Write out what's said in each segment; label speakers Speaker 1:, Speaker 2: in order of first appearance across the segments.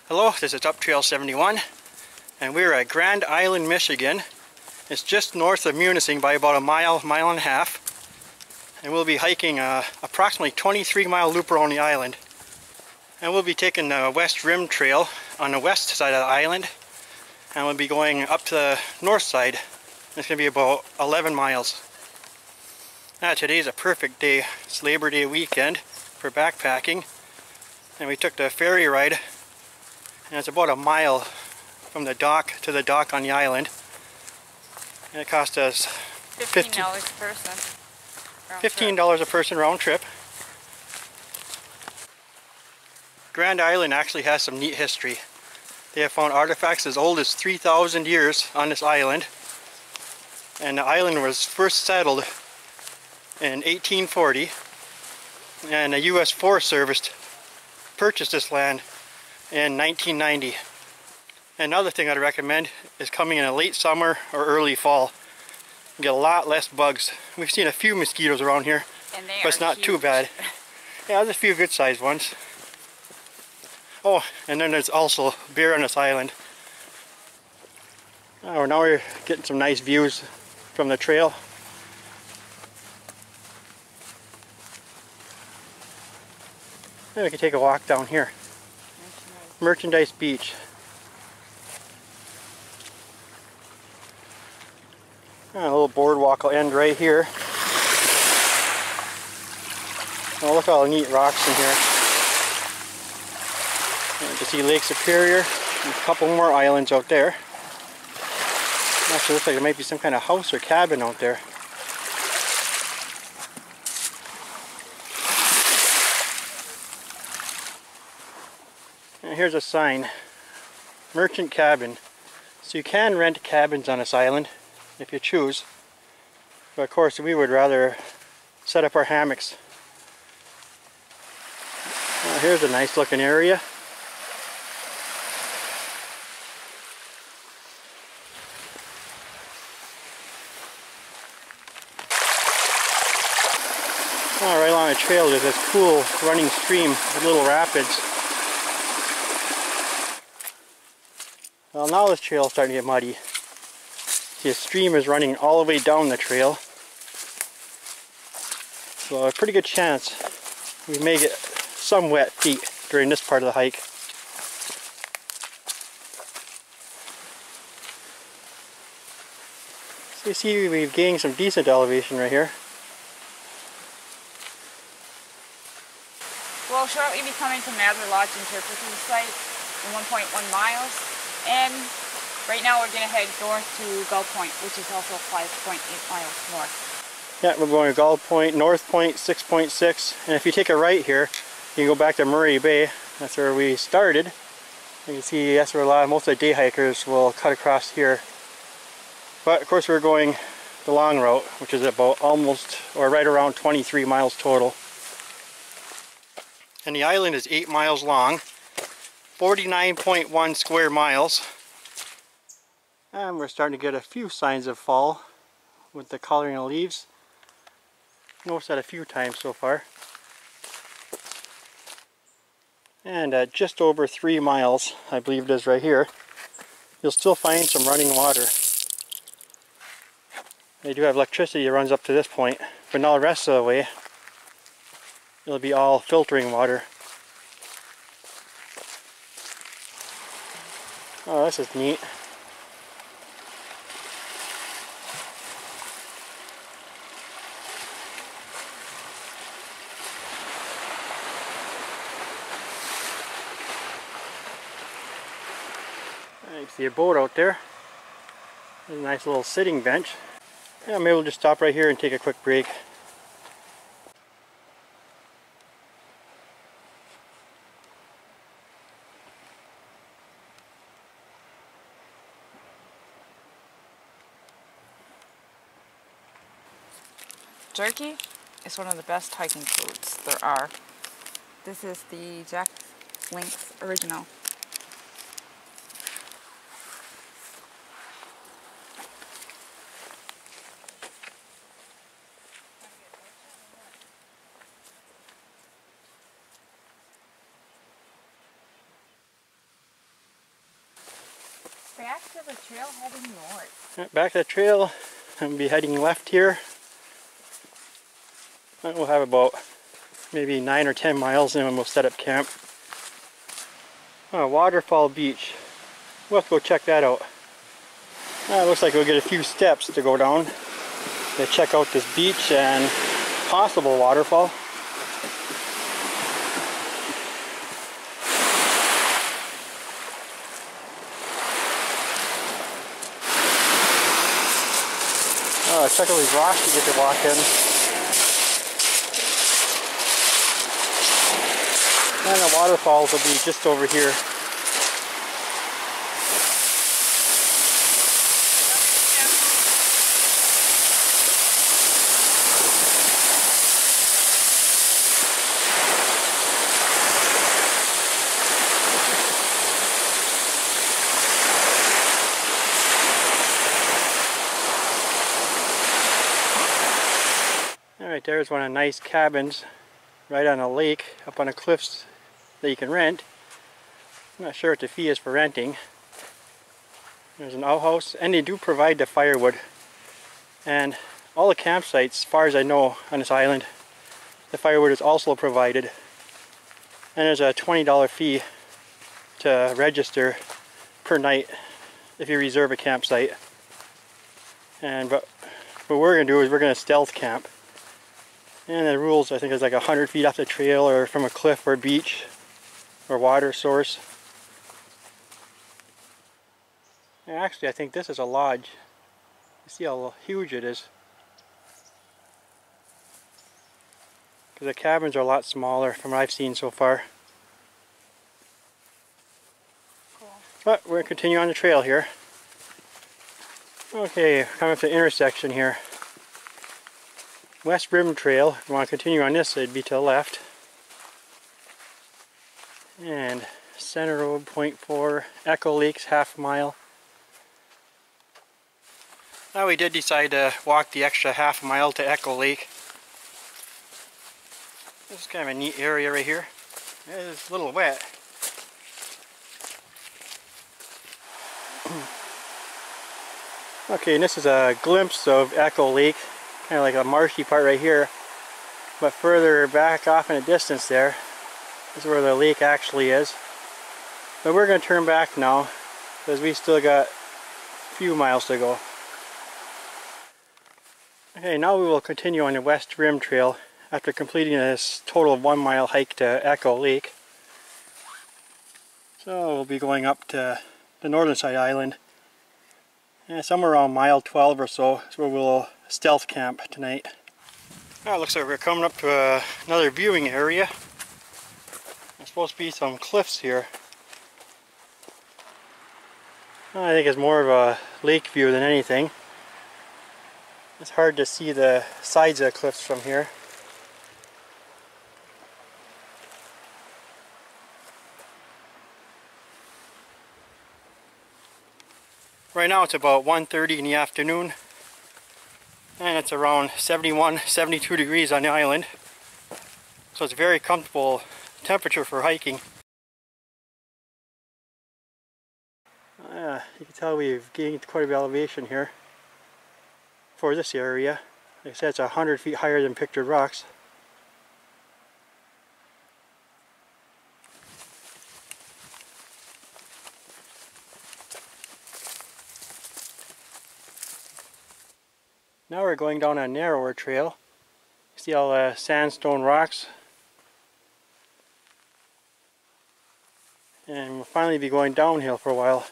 Speaker 1: Hello, this is Up Trail 71 and we're at Grand Island, Michigan. It's just north of Munising by about a mile, mile and a half. And we'll be hiking approximately 23-mile loop around the island. And we'll be taking the West Rim Trail on the west side of the island. And we'll be going up to the north side. It's going to be about 11 miles. Today's a perfect day. It's Labor Day weekend for backpacking. And we took the ferry ride. And it's about a mile from the dock to the dock on the island. And it cost us
Speaker 2: $15 a person.
Speaker 1: $15 a person round trip. Grand Island actually has some neat history. They have found artifacts as old as 3,000 years on this island. And the island was first settled in 1840. And the U.S. Forest Service purchased this land in 1990. Another thing I'd recommend is coming in a late summer or early fall. You get a lot less bugs. We've seen a few mosquitoes around here, but it's not too bad. Yeah, there's a few good sized ones. Oh, and then there's also bear on this island. Oh, now we're getting some nice views from the trail. Maybe we can take a walk down here. Merchandise Beach. A little boardwalk will end right here. Oh, look at all the neat rocks in here. And you can see Lake Superior and a couple more islands out there. Actually looks like there might be some kind of house or cabin out there. And here's a sign. Merchant cabin. So you can rent cabins on this island if you choose. But of course we would rather set up our hammocks. Well, here's a nice looking area. Oh, right along the trail there's this cool running stream with little rapids. Well, now this trail is starting to get muddy. See, the stream is running all the way down the trail. So a pretty good chance we may get some wet feet during this part of the hike. So you see we've gained some decent elevation right here.
Speaker 2: We'll shortly be coming to Mather Lodge Interpreting Site in 1.1 miles. And right now we're going to head north to Gull Point, which is also 5.8 miles north.
Speaker 1: Yeah, we're going to Gull Point, North Point 6.6, and if you take a right here, you can go back to Murray Bay. That's where we started. You can see that's where most of the day hikers will cut across here. But of course we're going the long route, which is about almost, or right around 23 miles total. And the island is 8 miles long. 49.1 square miles. And we're starting to get a few signs of fall with the coloring of leaves. Noticed that a few times so far. And at just over 3 miles, I believe it is right here, you'll still find some running water. They do have electricity that runs up to this point, but now the rest of the way it'll be all filtering water. Oh, this is neat. You can see a boat out there. There's a nice little sitting bench. Yeah, maybe we'll just stop right here and take a quick break.
Speaker 2: Jerky is one of the best hiking foods there are. This is the Jack Link's Original. back to the trail heading north.
Speaker 1: Back to the trail, and we'll be heading left here. We'll have about maybe 9 or 10 miles and then we'll set up camp. Waterfowl Beach. We'll have to go check that out. It looks like we'll get a few steps to go down to check out this beach and possible waterfall. Check out these rocks you get to walk in. And the waterfalls will be just over here. Alright, there's one of the nice cabins right on a lake up on the cliffs that you can rent. I'm not sure what the fee is for renting. There's an outhouse, and they do provide the firewood. And all the campsites, as far as I know on this island, the firewood is also provided. And there's a $20 fee to register per night if you reserve a campsite. But what we're going to do is we're going to stealth camp. And the rules, I think, is like 100 feet off the trail or from a cliff or beach or water source. And actually, I think this is a lodge. You see how huge it is. Because the cabins are a lot smaller from what I've seen so far.
Speaker 2: Cool.
Speaker 1: But we're going to continue on the trail here. Okay, coming up to the intersection here. West Rim Trail. If you want to continue on this, it'd be to the left. And Center Road, 0.4, Echo Lakes, half mile. Now we did decide to walk the extra half mile to Echo Lake. This is kind of a neat area right here. It's a little wet. Okay, and this is a glimpse of Echo Lake. Kind of like a marshy part right here, but further back off in the distance there is where the lake actually is. But we're going to turn back now because we still got a few miles to go. Okay, now we will continue on the West Rim Trail after completing this total of 1 mile hike to Echo Lake. So we'll be going up to the northern side island. And somewhere around mile 12 or so is where we'll stealth camp tonight. Now it looks like we're coming up to another viewing area. There's supposed to be some cliffs here. I think it's more of a lake view than anything. It's hard to see the sides of the cliffs from here. Right now it's about 1:30 in the afternoon. And it's around 71, 72 degrees on the island. So it's a very comfortable temperature for hiking. You can tell we've gained quite a bit of elevation here for this area. Like I said, it's 100 feet higher than Pictured Rocks. Now we're going down a narrower trail. You see all the sandstone rocks. And we'll finally be going downhill for a while.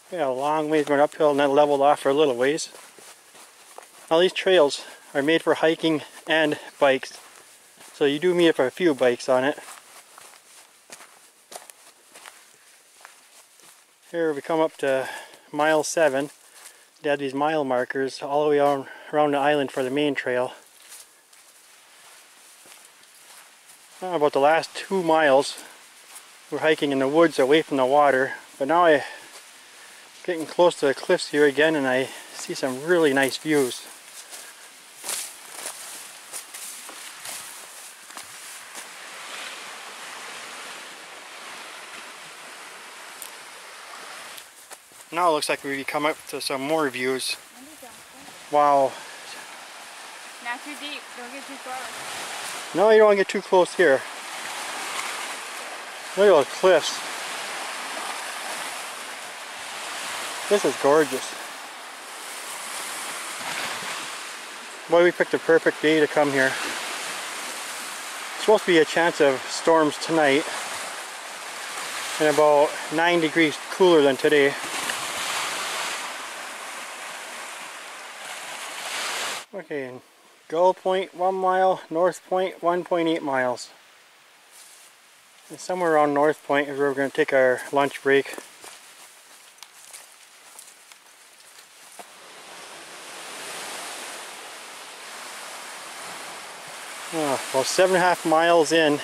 Speaker 1: We got a long ways going uphill and then leveled off for a little ways. Now these trails are made for hiking and bikes. So you do meet up a few bikes on it. Here we come up to mile 7. They have these mile markers all the way around the island for the main trail. About the last 2 miles we're hiking in the woods away from the water, but now I'm getting close to the cliffs here again and I see some really nice views. Now it looks like we come up to some more views. Wow.
Speaker 2: Not too deep. Don't get too close.
Speaker 1: No, you don't want to get too close here. Look at those cliffs. This is gorgeous. Boy, we picked the perfect day to come here. It's supposed to be a chance of storms tonight. And about 9 degrees cooler than today. Okay, and Gull Point 1 mile, North Point 1.8 miles. And somewhere around North Point is where we're going to take our lunch break. Oh, well, 7.5 miles in,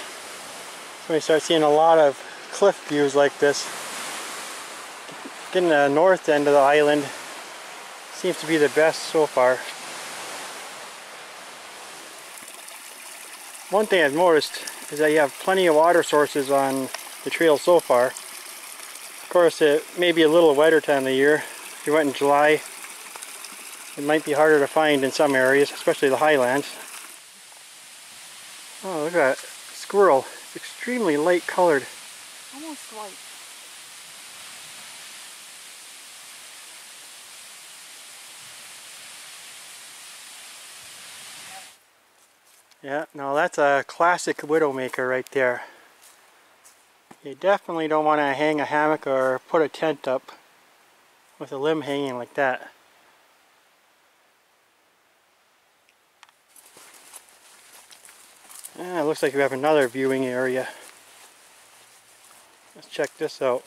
Speaker 1: so we start seeing a lot of cliff views like this. Getting the north end of the island seems to be the best so far. One thing I've noticed is that you have plenty of water sources on the trail so far. Of course, it may be a little wetter time of the year. If you went in July, it might be harder to find in some areas, especially the highlands. Oh, look at that squirrel. It's extremely light colored.
Speaker 2: Almost white.
Speaker 1: Yeah, no, that's a classic widowmaker right there. You definitely don't want to hang a hammock or put a tent up with a limb hanging like that. Ah, it looks like we have another viewing area. Let's check this out.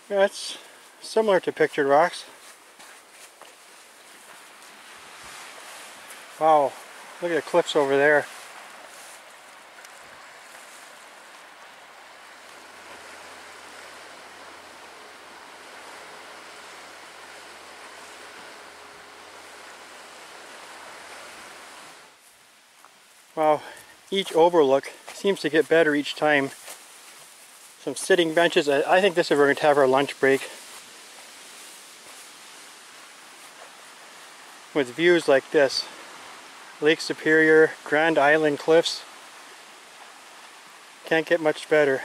Speaker 1: Yeah, it's similar to pictured rocks. Wow, look at the cliffs over there. Wow, each overlook seems to get better each time. Some sitting benches. I think this is where we're going to have our lunch break. With views like this. Lake Superior, Grand Island Cliffs. Can't get much better.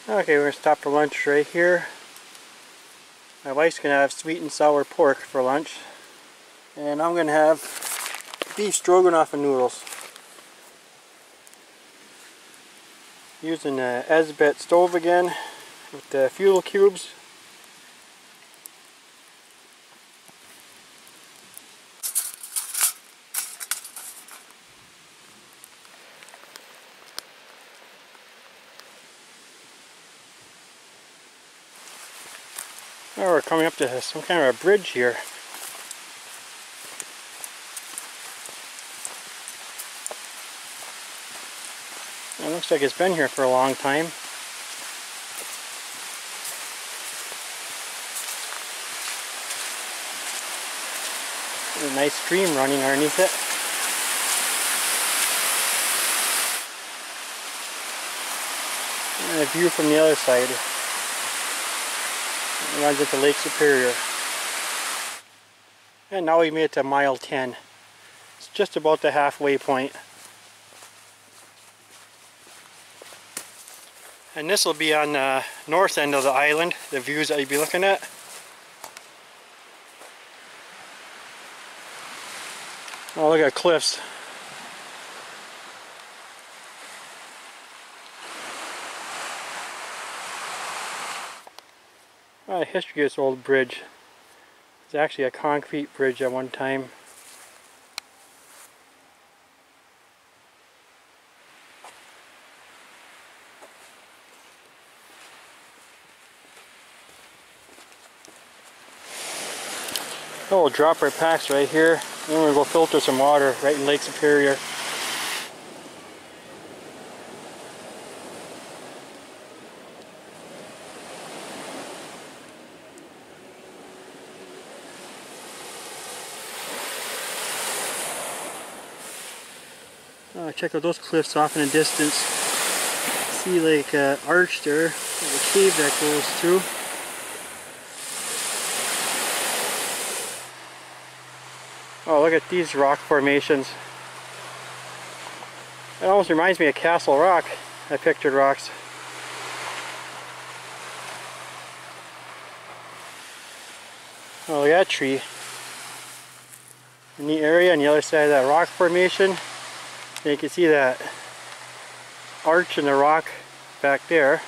Speaker 1: Okay, we're going to stop for lunch right here. My wife's going to have sweet and sour pork for lunch. And I'm going to have beef stroganoff and noodles. Using the Esbet stove again with the fuel cubes. Now we're coming up to some kind of a bridge here. It looks like it's been here for a long time. There's a nice stream running underneath it. And a view from the other side. It runs into Lake Superior. And now we made it to mile 10. It's just about the halfway point. And this will be on the north end of the island, the views that you'll be looking at. Oh, look at cliffs. Oh, the history of this old bridge. It's actually a concrete bridge at one time. Oh, we'll drop our packs right here, and we'll go filter some water right in Lake Superior. Check out those cliffs off in the distance. See like an arch there, like a cave that goes through. Oh, look at these rock formations. It almost reminds me of Castle Rock. I pictured rocks. Oh, look at that tree. In the area on the other side of that rock formation, and you can see that arch in the rock back there.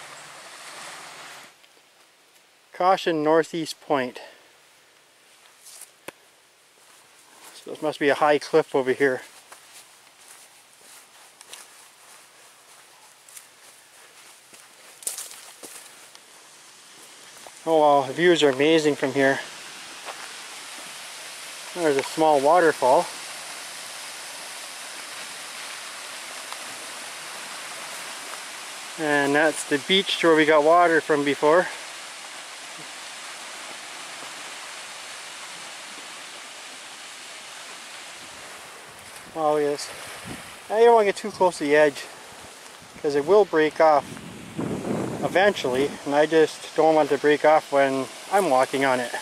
Speaker 1: Caution, northeast point. So this must be a high cliff over here. Oh wow, the views are amazing from here. There's a small waterfall. And that's the beach where we got water from before. Wow, look at this. Now you don't want to get too close to the edge because it will break off eventually, and I just don't want it to break off when I'm walking on it.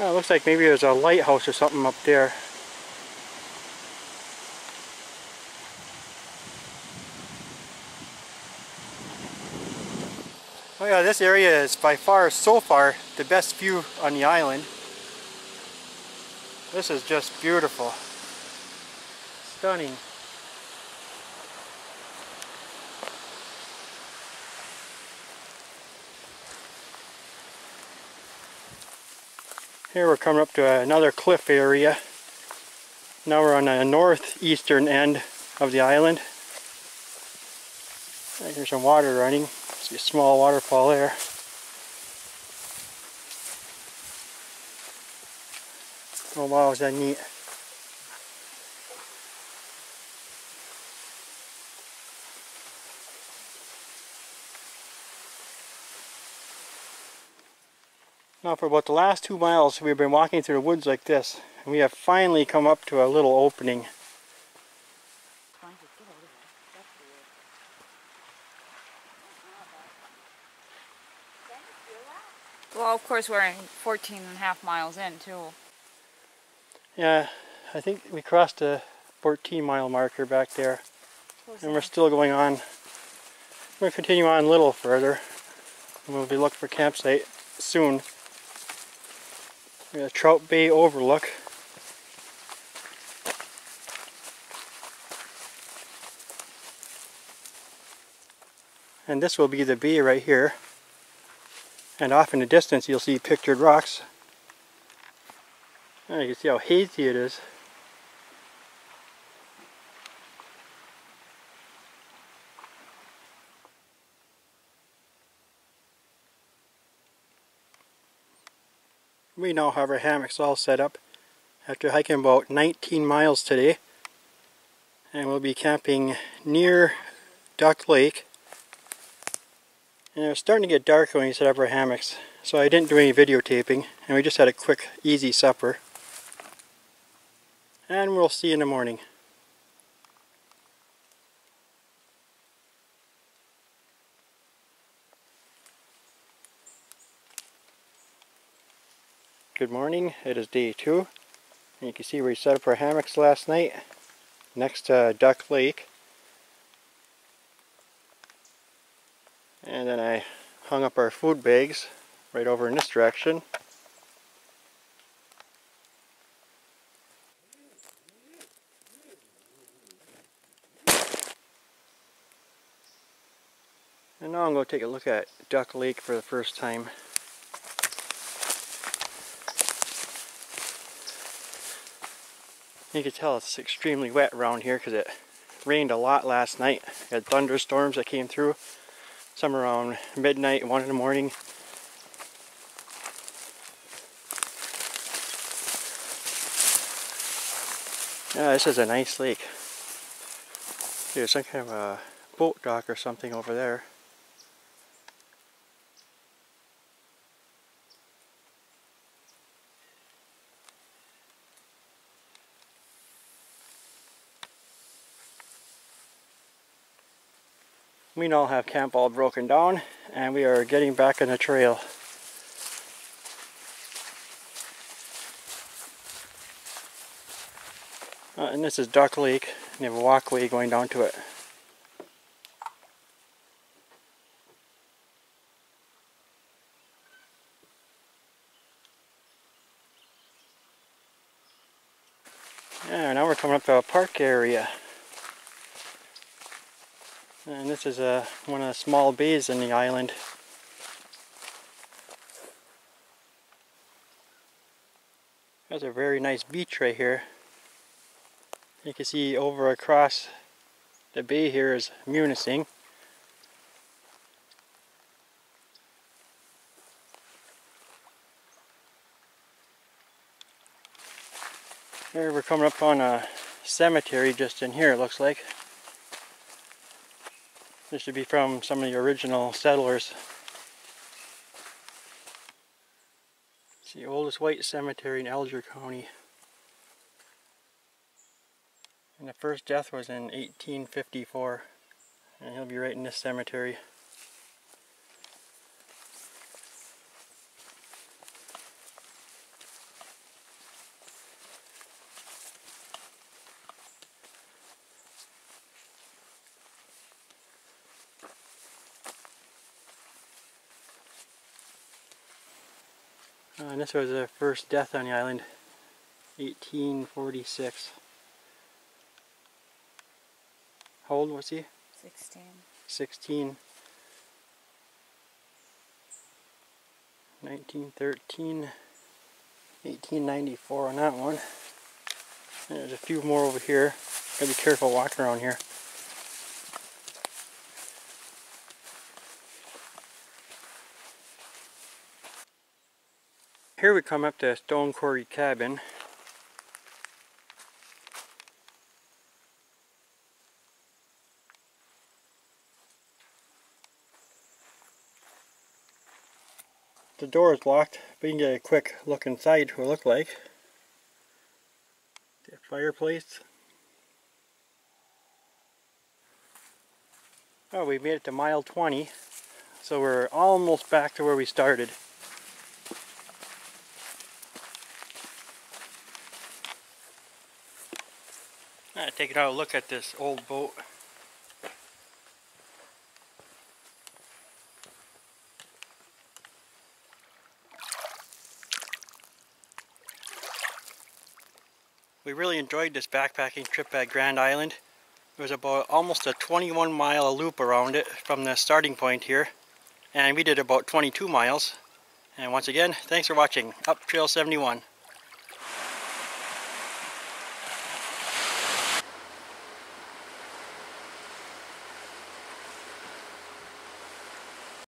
Speaker 1: Oh, it looks like maybe there's a lighthouse or something up there. Oh yeah, this area is by far, so far, the best view on the island. This is just beautiful. Stunning. Here we're coming up to another cliff area. Now we're on the northeastern end of the island. There's some water running. See a small waterfall there. Oh wow, is that neat. Now for about the last 2 miles we've been walking through the woods like this, and we have finally come up to a little opening.
Speaker 2: Well, of course we're 14.5 miles in too.
Speaker 1: Yeah, I think we crossed a 14-mile marker back there, and we're still going on. We're going to continue on a little further, and we'll be looking for campsite soon. We got a Trout Bay overlook. And this will be the bay right here. And off in the distance you'll see pictured rocks. And you can see how hazy it is. We now have our hammocks all set up after hiking about 19 miles today. And we'll be camping near Duck Lake. And it was starting to get dark when we set up our hammocks, so I didn't do any videotaping, and we just had a quick, easy supper. And we'll see you in the morning. Good morning, it is day 2. And you can see where we set up our hammocks last night, next to Duck Lake. And then I hung up our food bags right over in this direction. And now I'm going to take a look at Duck Lake for the first time. You can tell it's extremely wet around here because it rained a lot last night. We had thunderstorms that came through, some around midnight, 1 in the morning. Yeah, this is a nice lake. There's some kind of a boat dock or something over there. We now have camp all broken down and we are getting back on the trail. And this is Duck Lake, and you have a walkway going down to it. Yeah, now we're coming up to a park area. And this is one of the small bays in the island. There's a very nice beach right here. You can see over across the bay here is Munising. Here we're coming up on a cemetery just in here, it looks like. This should be from some of the original settlers. It's the oldest white cemetery in Alger County. And the first death was in 1854. And he'll be right in this cemetery. And this was the first death on the island, 1846. How old was he?
Speaker 2: 16.
Speaker 1: 16. 1913. 1894 on that one. And there's a few more over here. Gotta be careful walking around here. Here we come up to a stone quarry cabin. The door is locked, but you can get a quick look inside what it looks like. The fireplace. Oh, we made it to mile 20, so we're almost back to where we started. Taking out a look at this old boat. We really enjoyed this backpacking trip at Grand Island. It was about almost a 21-mile loop around it from the starting point here. And we did about 22 miles. And once again, thanks for watching. Up Trail 71.